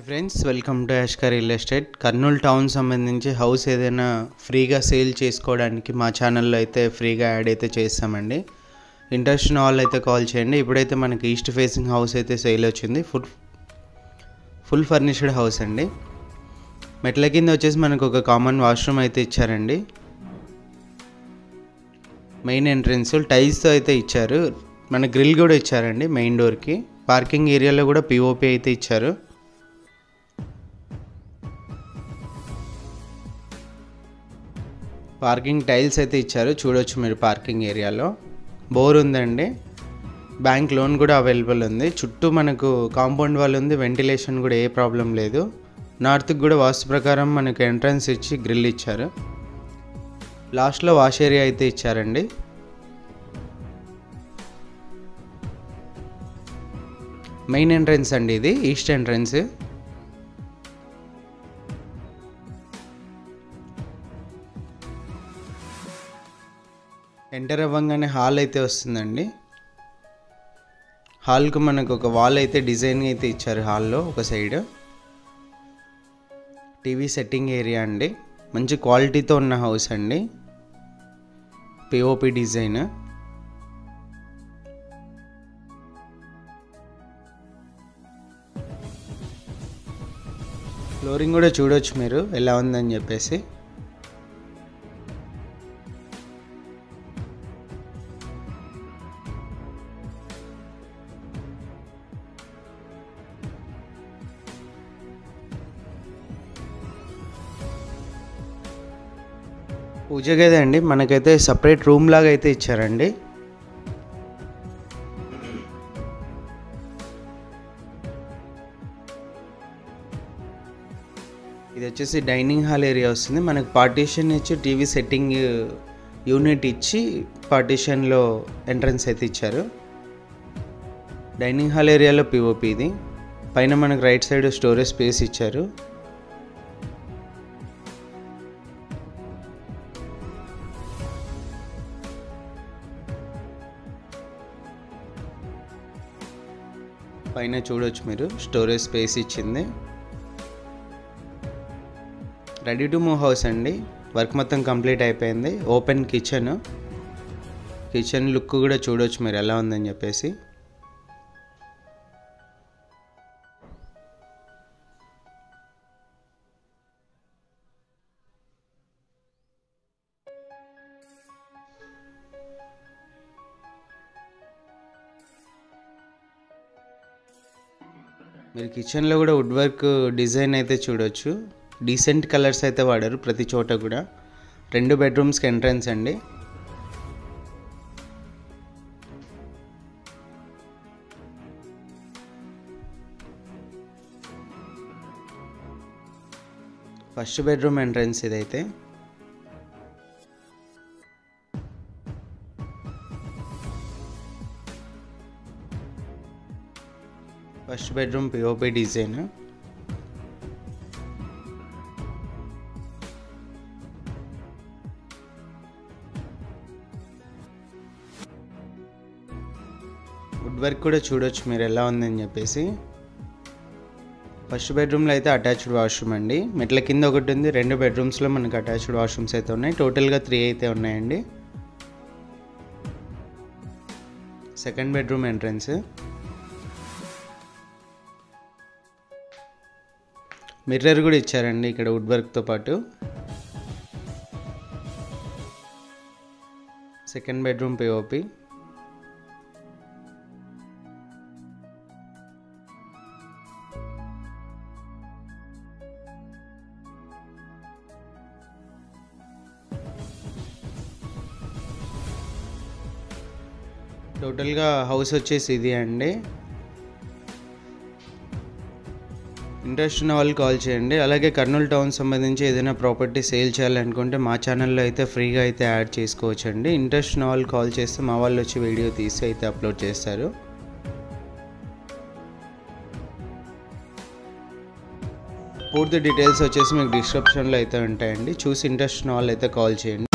Hi friends, welcome to యాష్కర్ real estate. Kurnool town సంబంధించి house ఏదైనా ఫ్రీగా సేల్ చేసుకోవడానికి మా ఛానల్లో అయితే ఫ్రీగా యాడ్ అయితే చేస్తామండి. ఇంట్రెస్ట్ ఉన్న వాళ్ళు అయితే కాల్ చేయండి. ఇప్పుడైతే మనకి ఈస్ట్ ఫేసింగ్ హౌస్ అయితే సేల్ వచ్చింది. ఫుల్ ఫర్నిష్డ్ హౌస్ అండి. మెట్ల కింద వచ్చేసి మనకు ఒక కామన్ వాష్రూమ్ అయితే ఇచ్చారండి. మెయిన్ ఎంట్రన్స్ టైల్స్తో అయితే ఇచ్చారు. మన గ్రిల్ కూడా ఇచ్చారండి మెయిన్ డోర్కి. పార్కింగ్ ఏరియాలో కూడా పిఓపి అయితే ఇచ్చారు. పార్కింగ్ టైల్స్ అయితే ఇచ్చారు, చూడొచ్చు మీరు. పార్కింగ్ ఏరియాలో బోర్ ఉందండి. బ్యాంక్ లోన్ కూడా అవైలబుల్ ఉంది. చుట్టూ మనకు కాంపౌండ్ వాల్ ఉంది. వెంటిలేషన్ కూడా ఏ ప్రాబ్లం లేదు. నార్త్కి కూడా వాస్తు ప్రకారం మనకు ఎంట్రన్స్ ఇచ్చి గ్రిల్ ఇచ్చారు. లాస్ట్లో వాష్ ఏరియా అయితే ఇచ్చారండి. మెయిన్ ఎంట్రన్స్ అండి ఇది, ఈస్ట్ ఎంట్రన్స్. ఎంటర్ అవ్వగానే హాల్ అయితే వస్తుందండి. హాల్కు మనకు ఒక వాల్ అయితే డిజైన్ అయితే ఇచ్చారు. హాల్లో ఒక సైడ్ టీవీ సెట్టింగ్ ఏరియా అండి. మంచి క్వాలిటీతో ఉన్న హౌస్ అండి. POP design. ఫ్లోరింగ్ కూడా చూడొచ్చు మీరు ఎలా ఉందని చెప్పేసి. పూజ గది అండి. మనకైతే సపరేట్ రూమ్ లాగా అయితే ఇచ్చారండి. ఇది వచ్చేసి డైనింగ్ హాల్ ఏరియా వస్తుంది. మనకు పార్టీషన్ ఇచ్చి టీవీ సెట్టింగ్ యూనిట్ ఇచ్చి పార్టీషన్లో ఎంట్రన్స్ అయితే ఇచ్చారు. డైనింగ్ హాల్ ఏరియాలో పిఓపి ఇది. పైన మనకు రైట్ సైడ్ స్టోరేజ్ స్పేస్ ఇచ్చారు. పైన చూడొచ్చు మీరు, స్టోరేజ్ స్పేస్ ఇచ్చింది. రెడీ టు మూవ్ హౌస్ అండి. వర్క్ మొత్తం కంప్లీట్ అయిపోయింది. Open kitchen. కిచెన్ లుక్ కూడా చూడొచ్చు మీరు ఎలా ఉందని చెప్పేసి. మీరు కిచెన్లో కూడా వుడ్ వర్క్ డిజైన్ అయితే చూడొచ్చు. డీసెంట్ కలర్స్ అయితే వాడారు ప్రతి చోట కూడా. 2 బెడ్రూమ్స్కి ఎంట్రన్స్ అండి. ఫస్ట్ బెడ్రూమ్ ఎంట్రన్స్ ఇదైతే. First bedroom POP design. Wood work కూడా చూడొచ్చు మీరు ఎలా ఉందని చెప్పేసి. ఫస్ట్ బెడ్రూమ్లో అయితే అటాచ్డ్ వాష్రూమ్ అండి. మెట్ల కింద ఒకటి ఉంది. 2 బెడ్రూమ్స్లో మనకు అటాచ్డ్ వాష్రూమ్స్ అయితే ఉన్నాయి. టోటల్గా 3 అయితే ఉన్నాయండి. Second bedroom entrance. మిర్రర్ కూడా ఇచ్చారండి ఇక్కడ వుడ్ వర్క్తో పాటు. Second bedroom POP. టోటల్గా హౌస్ వచ్చేసి ఇది అండి. ఇంట్రెస్ట్ ఉన్న వాళ్ళు కాల్ చేయండి. అలాగే కర్నూలు టౌన్ సంబంధించి ఏదైనా ప్రాపర్టీ సేల్ చేయాలనుకుంటే మా ఛానల్లో అయితే ఫ్రీగా అయితే యాడ్ చేసుకోవచ్చు అండి. ఇంట్రెస్ట్ ఉన్న వాళ్ళు కాల్ చేస్తే మా వాళ్ళు వచ్చి వీడియో తీసి అయితే అప్లోడ్ చేస్తారు. పూర్తి డీటెయిల్స్ వచ్చేసి మీకు డిస్క్రిప్షన్లో అయితే ఉంటాయండి. చూసి ఇంట్రెస్ట్ ఉన్న వాళ్ళు అయితే కాల్ చేయండి.